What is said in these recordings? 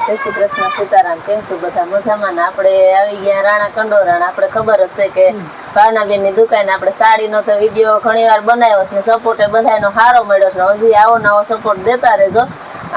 જય શ્રી કૃષ્ણ સીતારામ. કેમ છો બધા? મજામાં? આપણે આવી ગયા રાણા કંડોરાણ. આપણે ખબર હશે કે ભાવનાબેન ની દુકાન આપણે સાડીનો તો વિડીયો ઘણી વાર બનાવ્યો છે, સપોર્ટ બધાનો સારો મળ્યો છે. હજી આવો નવો સપોર્ટ દેતા રહેજો.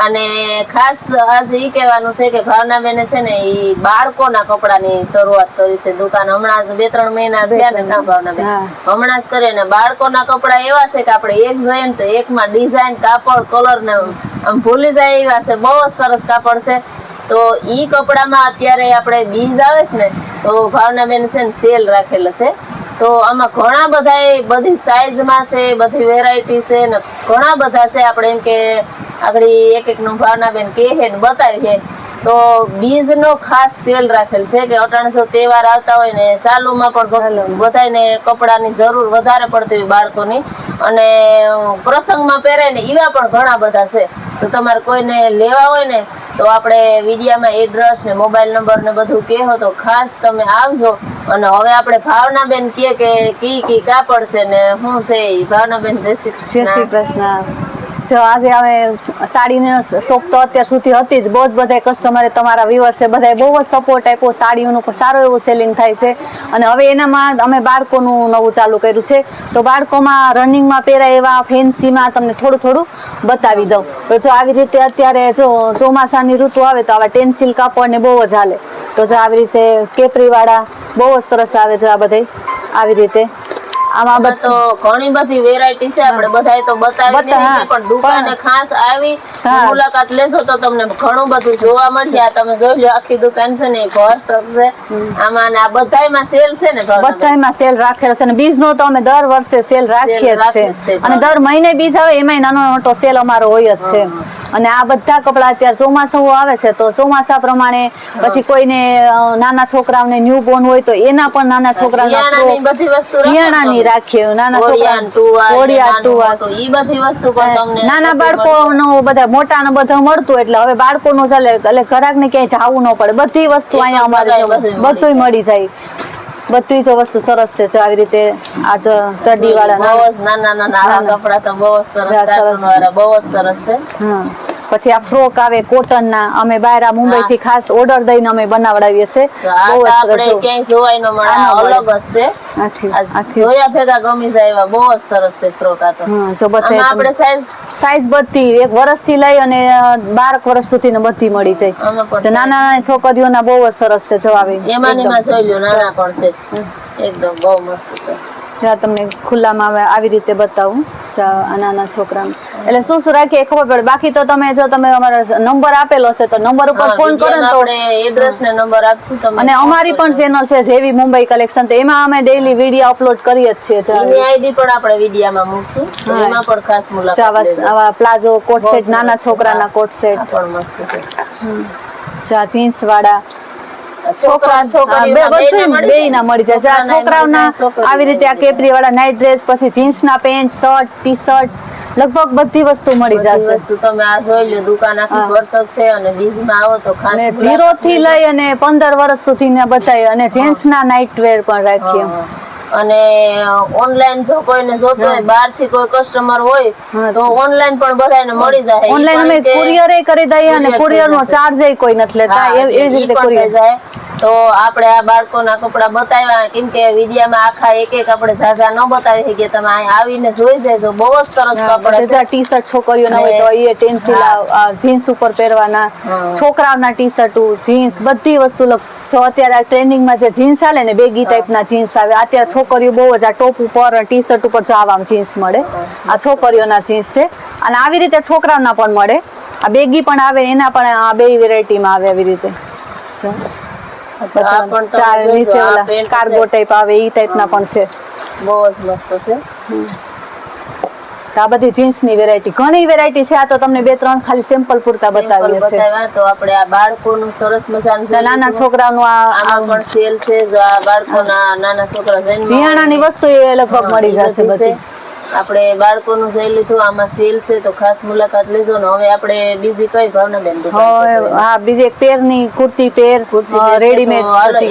અને ખાસ આજે ઈ કહેવાનું છે કે ભાવનાબેને છે ને ઈ બાળકોના કપડાની શરૂઆત કરી છે દુકાન. હમણાં જ 2-3 મહિના થયા ને ના ભાવનાબેન હમણાં જ કરે ને. બાળકોના કપડા એવા છે કે આપણે એક જોઈએ ને તો એકમાં ડિઝાઇન, કાપડ, કલર ને આમ ભૂલી જાય એવા છે. બહુ જ સરસ કાપડ છે. તો ઈ કપડામાં અત્યારે આપણે બીજ આવે છે ને તો ભાવનાબેન છે ને સેલ રાખેલો છે. તો આમાં ઘણા બધા બધી સાઈઝમાં છે, બધી વેરાયટી છે ને ઘણા બધા છે. આપણે એમ કે આગળ એક નું ભાવનાબેન કહે ને બતાવીએ તો બીજનો ખાસ સેલ રાખેલ છે કે 1800 તહેવાર આવતા હોય ને સાલુમાં પણ બધાને કપડાની જરૂર વધારે પડતી હોય બાળકોની, અને પ્રસંગમાં પહેરે ને એવા પણ ઘણા બધા છે. તો તમારે કોઈને લેવા હોય ને તો આપણે વિડીયામાં એડ્રેસ ને મોબાઈલ નંબર ને બધું કહો તો ખાસ તમે આવજો. અને હવે આપણે ભાવનાબેન કહે કે કી કાપડ છે ને શું છે એ. ભાવનાબેન જય શ્રી કૃષ્ણ. જો આજે અમે સાડીની શોપ તો અત્યાર સુધી હતી જ, બહુ જ બધા કસ્ટમરે તમારા વ્યુઅર્સે બધાએ બહુ જ સપોર્ટ આપ્યો. સાડીઓનું પણ સારું એવું સેલિંગ થાય છે. અને હવે એનામાં અમે બાળકોનું નવું ચાલુ કર્યું છે. તો બાળકોમાં રનિંગમાં પહેરાય એવા ફેન્સીમાં તમને થોડું બતાવી દઉં. તો જો આવી રીતે અત્યારે જો ચોમાસાની ઋતુ આવે તો આવા ટેન્સિલ કાપડ ને બહુ જ હાલે. તો જો આવી રીતે કેપરીવાળા બહુ જ સરસ આવે છે. આ બધે આવી રીતે આમાં તો ઘણી બધી વેરાયટી છે. આપણે બધાય તો બતાવી નહીં, પણ દુકાને ખાસ આવી મુલાકાત લેશો તો તમને ઘણું બધું જોવા મળશે. આ તમે જોઈ લો આખી દુકાન છે ને ભરસક છે. આમાં આ બધાયમાં સેલ છે ને? બધાયમાં સેલ રાખેલો છે. અને બીજનો તો અમે દર વર્ષે સેલ રાખીએ જ છે. અને દર મહિને બીજ આવે એમાંય નાનો મોટો સેલ અમારો હોય જ છે. અને આ બધા કપડા અત્યારે ચોમાસું આવે છે તો ચોમાસા પ્રમાણે પછી કોઈને નાના છોકરાઓને ન્યુ બોર્ન હોય તો એના પણ નાના છોકરાઓના બધી વસ્તુ શિયાળાની રાખીએ. નાના નાના બાળકોનું બધા મોટાનું બધું મળતું એટલે હવે બાળકોનું ચાલે એટલે ઘરાકને ક્યાંય જવું ન પડે. બધી વસ્તુ અહીંયા અમારે બધું મળી જાય. બધી જ વસ્તુ સરસ છે. આવી રીતે આ ચડ્ડી વાળા નાના કપડા તો બહુ સરસ, કાર્ટૂન વાળા બહુ સરસ છે. પછી આ ફ્રોક આવે કોટન ના, અમે બહાર મુંબઈ થી ખાસ ઓર્ડર દઈને અમે બનાવડાવીએ છીએ. આપણે ક્યાંય જોવાય ન મળે, અલગ જ છે. જોયા ભેગા ગમી જાય એવા બહુ સરસ છે ફ્રોક. આ તો આપણે સાઈઝ બધી 1 વર્ષથી લઈ અને 12 વર્ષ સુધી બધી મળી જાય. નાના છોકરીઓના બહુ જ સરસ છે. જો આવે એમાં જોઈ લો નાના પણ છે એકદમ બહુ મસ્ત છે. જ્યાં તમને ખુલ્લામાં આવી રીતે બતાવું નાના છોકરાને એટલે શું રાખીએ ખબર પડે. બાકી તો તમે અમારો નંબર આપેલો હશે તો નંબર ઉપર ફોન કરો ને તો એડ્રેસ ને નંબર આપશું તમને. અને અમારી પણ ચેનલ છે જેવી મુંબઈ કલેક્શન, તો એમાં અમે ડેઈલી વિડીયો અપલોડ કરીએ જ છીએ. એની આઈડી પણ આપણે વિડીયોમાં મૂકશું, એમાં પણ ખાસ મુલાકાત લેજો. આવા પ્લાઝો કોટ સેટ, નાના છોકરાના કોટ સેટ પણ મસ્ત છે. જીન્સ વાળા છોકરા છોકરીઓ બે ના મળી જાય. છોકરાઓના આવી રીતે આ કેપરી વાળા નાઇટ ડ્રેસ, પછી જીન્સ ના પેન્ટ, શર્ટ, ટી શર્ટ, લગભગ બધી વસ્તુ મળી જશે. વસ્તુ તમે આ જોઈ લો દુકાન આખી ભરસક છે. અને બીજમાં આવો તો ખાસ 0 થી લઈ અને 15 વર્ષ સુધી ના બતાવીએ. અને જેન્ટ્સ ના નાઇટ વેર પણ રાખીએ. અને ઓનલાઈન જો કોઈને જોતો હોય, બહાર થી કોઈ કસ્ટમર હોય તો ઓનલાઈન પણ બધાને મળી જાય. ઓનલાઈન અમે કુરિયર કરી દઈએ અને કુરિયર નો ચાર્જ કોઈ નથી લેતા. એ જ રીતે કુરિયર જાય. તો આપણે આ બાળકોના કપડા બતાવ્યા, કેમ કે વિડીયામાં આખા એક આપણે ઝાઝા ન બતાવી શકીએ. તમે અહીં આવીને જોઈ જાય. બહુ જ સરસ કપડા છે. ટી શર્ટ છોકરીઓના હોય તો એ ટેન્સિલ જીન્સ ઉપર પહેરવાના, છોકરાઓના ટી શર્ટ, જીન્સ, બધી વસ્તુ. જો અત્યારે ટ્રેન્ડિંગમાં જે જીન્સ આવે ને બેગી ટાઈપના જીન્સ આવે, અત્યારે છોકરીઓ બહુ જ આ ટોપ ઉપર ટી શર્ટ ઉપર જાવામાં જીન્સ મળે. આ છોકરીઓના જીન્સ છે. અને આવી રીતે છોકરાઓના પણ મળે. આ બેગી પણ આવે, એના પણ આ બે વેરાયટીમાં આવે. આવી રીતે કાર્ગો ટાઈપ આવે એ ટાઈપના પણ છે. બહુ જ મસ્ત છે. આ બધી જીન્સ ની વેરાયટી, ઘણી વેરાયટી છે. આ તો તમને 2-3 ખાલી સેમ્પલ પૂરતા બતાવીએ છે. તો આપણે આ બાળકોનું સરસ મજાનું નાના છોકરાનું આમાં પણ સેલ છે. જો આ બાળકોના નાના છોકરા જીયાણાની વસ્તુ એ લગભગ મળી જશે બધી. આપણે બાળકોનું જોઈ લીધું, આમાં સેલ છે તો ખાસ મુલાકાત લેજો ને. હવે આપણે બીજી કઈ ભાવનાબેન દુકાન છે? હા, બીજી એક પેરની કુર્તી રેડીમેડ,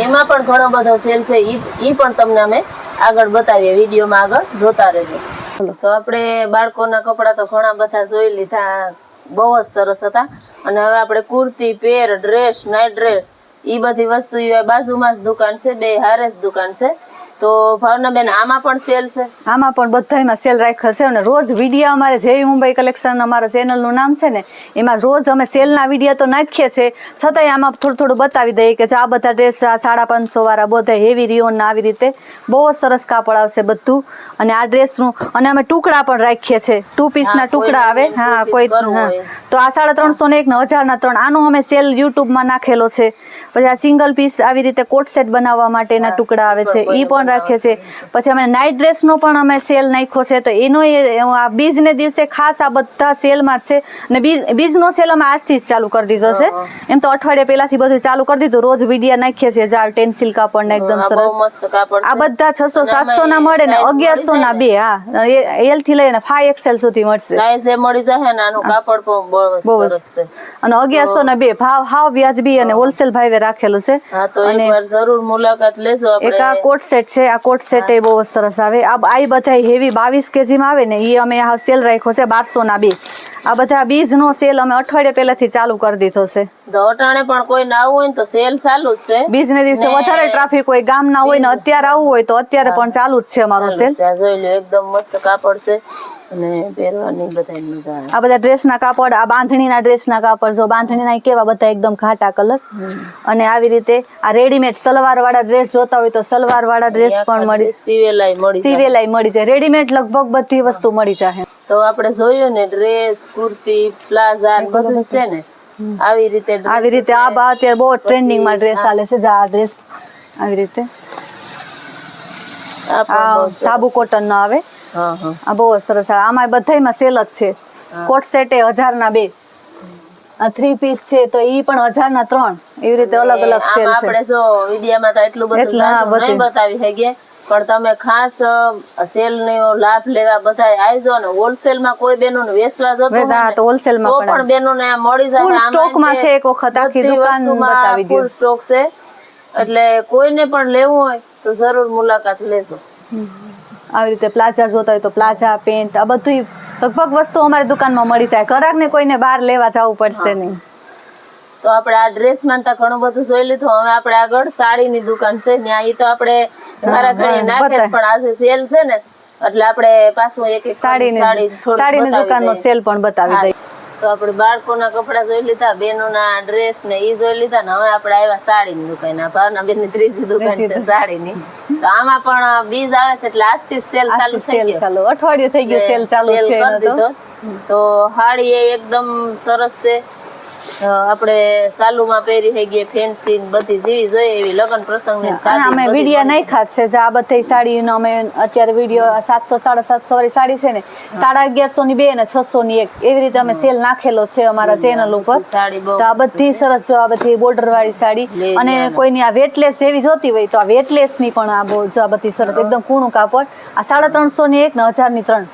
એમાં પણ ઘણો બધો સેલ છે. ઈ પણ તમને અમે આગળ બતાવીએ, વિડીયોમાં આગળ જોતા રહેજો. તો આપણે બાળકોના કપડા તો ઘણા બધા જોઈ લીધા. બહુ જ સરસ હતા. અને હવે આપણે કુર્તી, પેર, ડ્રેસ, નાઇટ ડ્રેસ ઈ બધી વસ્તુ ઈ બાજુમાં જ દુકાન છે, બે હારે જ દુકાન છે. તો ભાવનાબેન આમાં પણ સેલ છે? આમાં પણ બધામાં સેલ રાખ્યો છે અને રોજ વિડીયો અમારે જેવી મુંબઈ કલેક્શન અમારા ચેનલનું નામ છે ને એમાં રોજ અમે સેલના વિડીયો તો નાખીએ છીએ, છતાંય આમાં થોડું થોડું બતાવી દઈએ કે આ બધા ડ્રેસ 550 વાળા બધા હેવી રિયોન આવી રીતે બહુ જ સરસ કાપડ આવશે બધું. અને આ ડ્રેસનું અને અમે ટુકડા પણ રાખીએ છીએ, 2 પીસના ટુકડા આવે. હા, કોઈ તો આ 350 ને 1 ને 1000 ના 3 આનો અમે સેલ યુટ્યુબમાં નાખેલો છે. પછી આ સિંગલ પીસ આવી રીતે કોટ સેટ બનાવવા માટેના ટુકડા આવે છે, ઈ પણ રાખે છે. પછી અમે નાઇટ ડ્રેસનો પણ અમે સેલ નાખ્યો છે, તો એનો આ બીજને દિવસે ખાસ આ બધા સેલમાં જ છે. અને બીજનો સેલ અમે આજથી જ ચાલુ કરી દીધો છે. એમ તો અઠવાડિયા પહેલાથી બધું ચાલુ કરી દીધું. રોજ વિડીયા નાખીએ છીએ જાર ટેન્સિલ કાપડ ને એકદમ સરસ આ બધા 600-700 ના મળે ને 1100 ના 2. હા, એલ થી લઈને 5XL સુધી મળશે. સાઈઝ એ મળી જશે ને આનું કાપડ પણ બહુ સરસ છે. અને 1100 ના 2 ભાવ હાવ વ્યાજબી અને હોલસેલ ભાવે રાખેલું છે. હા, તો એકવાર જરૂર મુલાકાત લેજો. આપણે એક આ કોટ સેટ છે, આ કોટ સેટ એ બહુ સરસ આવે. આ બધા હેવી 22 kg માં આવે ને એ અમે આ સેલ રાખ્યો છે 1200 ના 2. આ બધા બીજનો સેલ અમે અઠવાડિયા પહેલાથી ચાલુ કરી દીધો છે. તો અટાણે પણ કોઈ ના આવવું હોય ને તો સેલ ચાલુ જ છે. બીજને દિવસે વધારે ટ્રાફિક હોય, ગામ ના હોય ને અત્યારે આવવું હોય તો અત્યારે પણ ચાલુ જ છે અમારો સેલ. જોઈ લો, એકદમ મસ્ત કાપડ છે અને પહેરવાની બધાય મજા આવે. આ બધા ડ્રેસના કાપડ, આ બાંધણીના ડ્રેસના કાપડ જો બાંધણીના કેવા બધા એકદમ ઘાટા કલર. અને આવી રીતે આ રેડીમેડ સલવાર વાળા ડ્રેસ જોતા હોય તો સલવાર વાળા ડ્રેસ પણ મળી, સીવેલાઈ મળી જાય. રેડીમેડ લગભગ બધી વસ્તુ મળી જાય. તો આપણે જોયું ને ડ્રેસ, કુર્તી, પ્લાઝા બધું છે ને આવી રીતે આ અત્યારે બહુ ટ્રેન્ડિંગ માં ડ્રેસ ચાલે છે. આ ડ્રેસ આવી રીતે આ સાબુ કોટન નો આવે. આ બહુ સરસ. આમાં બધામાં સેલ જ છે. કોટ સેટ 1000 ના 2, 3 પીસ છે તો ઈ પણ 1000 ના 3. એવી રીતે અલગ અલગ સેલ છે. આપણે જો વિડિયામાં તો એટલું બધું નહીં બતાવી શકીએ, પણ તમે ખાસ સેલ નો લાભ લેવા બધા આવજો. ને હોલસેલ માં કોઈ બેનો ને વેચવા જતું હોય તો હોલસેલ માં પણ બેનો ને મળી જાય. ફૂલ સ્ટોક માં છે. એક વખત આખી દુકાન બતાવી દો. ફૂલ સ્ટોક છે, એટલે કોઈને પણ લેવું હોય તો જરૂર મુલાકાત લેજો. આવી રીતે પ્લાઝા જોતા હોય તો પ્લાઝા, પેન્ટ, આ બધું લગભગ વસ્તુ અમારી દુકાનમાં મળી જાય. ગ્રાહક ને કોઈને બહાર લેવા જવું પડશે નહીં. તો આપણે આ ડ્રેસ માં તો ઘણું બધું જોઈ લીધું. હવે આપણે આગળ સાડીની દુકાન છે, ત્યાં ઈ તો આપણે મારા ઘણી નાખે, પણ આજે સેલ છે ને એટલે આપણે પાછું એક સાડીની દુકાનનો સેલ પણ બતાવી દઈએ. તો આપણે બાળકોના કપડા જોઈ લીધા, બેનોના ડ્રેસ ને ઈ જોઈ લીધા ને હવે આપણે આવ્યા સાડીની દુકાન. ભાવનાબેન ની ત્રીજી દુકાન છે સાડીની. તો આમાં પણ બીજ આવે છે એટલે આજથી સેલ ચાલુ થઈ ગયો. અઠવાડિયું થઈ ગયું સેલ ચાલુ છે. તો હાડી એ એકદમ સરસ છે. આપણે સાલુમાં પહેરી થઈ ગઈ, ફેન્સી બધી જેવી જોઈએ એવી લગ્ન પ્રસંગની સાડી. અમે વિડિયા નાખ્યા છે જે આ બધી સાડીનો અમે અત્યારે વિડિયો 700-750 વાળી સાડી છે ને 1150 ની 2 ને 600 ની 1 એવી રીતે અમે સેલ નાખેલો છે અમારા ચેનલ ઉપર. તો આ બધી સરસ જો આ બધી બોર્ડર વાળી સાડી. અને કોઈની આ વેટલેસ જેવી જોતી હોય તો આ વેટલેસ ની પણ આ બહુ જો આ બધી સરસ એકદમ કૂણું કાપડ. આ 350 ની 1 ને 1000 ની 3.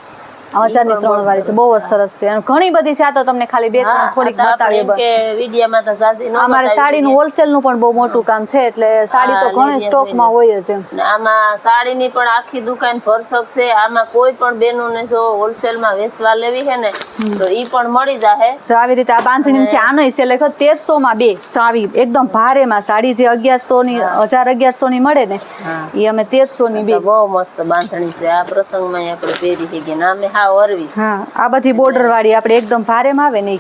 1000 ની 3 વાળી છે, બહુ જ સરસ છે. અને ઘણી બધી છે. આ તો તમને ખાલી 2-3 થોડીક બતાવી કે વિડિયામાં તો સાસી નો. અમારે સાડીનું હોલસેલ નું પણ બહુ મોટું કામ છે, એટલે સાડી તો ઘણી સ્ટોક માં હોય જ. આમાં સાડીની પણ આખી દુકાન ભરસક છે. આમાં કોઈ પણ બેનોને જો હોલસેલ માં વેચવા લેવી છે ને તો ઈ પણ મળી જાહે. જો આવી રીતે આ બાંધણી છે, આનો સેલ લખ્યો 1300 માં 2. ચાવી એકદમ ભારે માં સાડી જે 1100 ની 1100 ની મળે ને ઈ અમે 1300 ની 2. બહુ મસ્ત બાંધણી છે. આ પ્રસંગમાં આપણે પહેરી છે કે નામે હા, આ બધી બોર્ડર વાળી આપણે એકદમ ભારે માં આવે ને.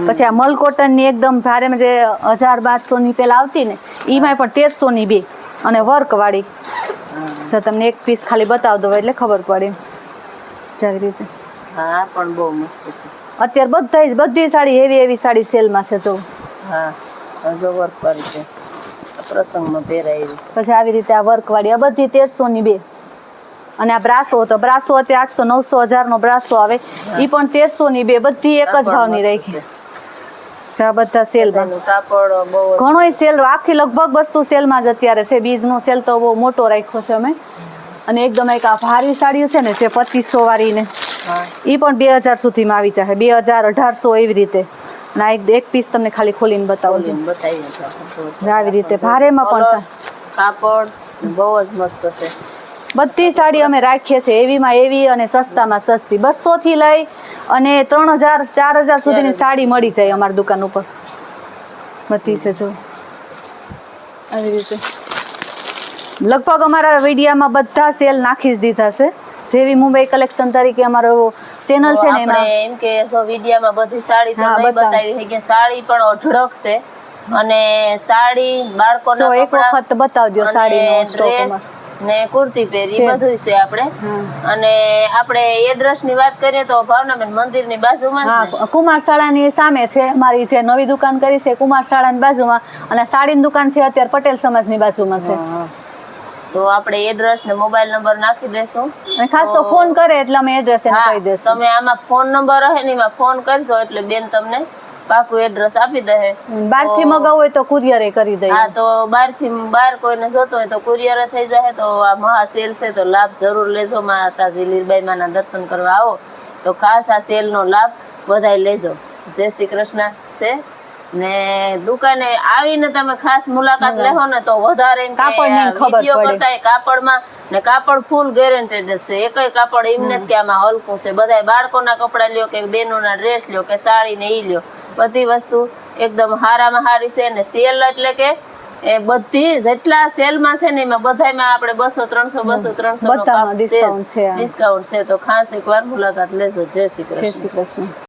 પછી આ મલ કોટન ની એકદમ ભારે માં જે 1000-1200 ની પેલા આવતી ને ઈમાં પણ 1300 ની 2. અને વર્ક વાળી જો તમને એક પીસ ખાલી બતાવ દો એટલે ખબર પડે જેવી રીતે. હા, પણ બહુ મસ્ત છે. અત્યારે બધી સાડી એવી સાડી સેલ માં છે જો. હા, જો વર્ક વાળી છે, પ્રસંગમાં પહેરાય એવી છે. પછી આવી રીતે આ વર્ક વાળી આ બધી 1300 ની 2. અને આ બ્રાસો તો બ્રાસો અત્યારે 800-900 નો બ્રાસો આવે ઈ પણ 1300 ની 2. બધી એક જ ભાવની રાખી. આ બધા સેલ માં કાપડ બહુ ઘણોય સેલ આખી લગભગ વસ્તુ સેલ માં જ અત્યારે છે. બીજનો સેલ તો બહુ મોટો રાખ્યો છે અમે. અને એકદમ એક આ ભારી સાડીઓ છે ને જે 2500 વાળી ને ઈ પણ 2000 સુધીમાં આવી જાય. 2000-1800 એવી રીતે. ના એક પીસ તમને ખાલી ખોલીને બતાવું છું. આવી રીતે ભારેમાં પણ કાપડ બહુ જ મસ્ત છે. બધી સાડી અમે રાખીએ છીએ એવીમાં એવી અને સસ્તામાં સસ્તી 200 થી લઈ અને 3000 4000 સુધીની સાડી મળી જાય અમારી દુકાન ઉપર બધી છે જો આવી રીતે લગભગ અમારા વિડીયામાં બધા સેલ નાખી જ દીધા છે જેવી મુંબઈ કલેક્શન તરીકે અમારો ચેનલ છે ને એમાં આપણે એમ કે સો વિડિયામાં બધી સાડી તો નહીં બતાવી છે કે સાડી પણ અઢળક છે અને સાડી બાળકોના જો એક વખત બતાવજો સાડીનો સ્ટોકમાં ને કુર્તી પહેરી બધું છે આપણે અને આપણે એડ્રેસ ની વાત કરીએ તો ભાવનાબેન મંદિરની બાજુમાં હા કુમાર શાળાની સામે છે મારી જે નવી દુકાન કરી છે કુમાર શાળાની બાજુમાં અને સાડીની દુકાન છે અત્યારે પટેલ સમાજની બાજુમાં છે તો આપણે એડ્રેસ ને મોબાઈલ નંબર નાખી દેશું અને ખાસ તો ફોન કરે એટલે અમે એડ્રેસ એને કહી દેશું તમે આમાં ફોન નંબર હે ને એમાં ફોન કરજો એટલે બેન તમને પાકું એડ્રેસ આપી દે. બહારથી મગાવવું હોય તો કુરિયર કરી દઈએ. હા તો બહાર કોઈને જોતો હોય તો કુરિયર થઈ જાય. તો આ મહા સેલ છે તો લાભ જરૂર લેજો. માતાજી લીલબાઈ માના દર્શન કરવા આવો તો ખાસ આ સેલ નો લાભ બધાય લેજો. જય શ્રી કૃષ્ણ છે ને દુકાને આવીને તમે ખાસ મુલાકાત લેહો ને તો વધારે એમ કે વિડિયો કરતા કાપડમાં ને કાપડ ફૂલ ગેરંટેડ છે. એકય કાપડ એમને કે આમાં હલકું છે. બધાય બાળકોના કપડા લ્યો કે બહેનોના ડ્રેસ લ્યો કે સાડી ને ઈ લ્યો, બધી વસ્તુ એકદમ હારામાં હારી છે. ને સેલ એટલે કે એ બધી જેટલા સેલમાં છે ને એમાં બધાયમાં આપણે 200-300 નો ડિસ્કાઉન્ટ છે. તો ખાસ એકવાર મુલાકાત લેજો. જય શ્રી કૃષ્ણ.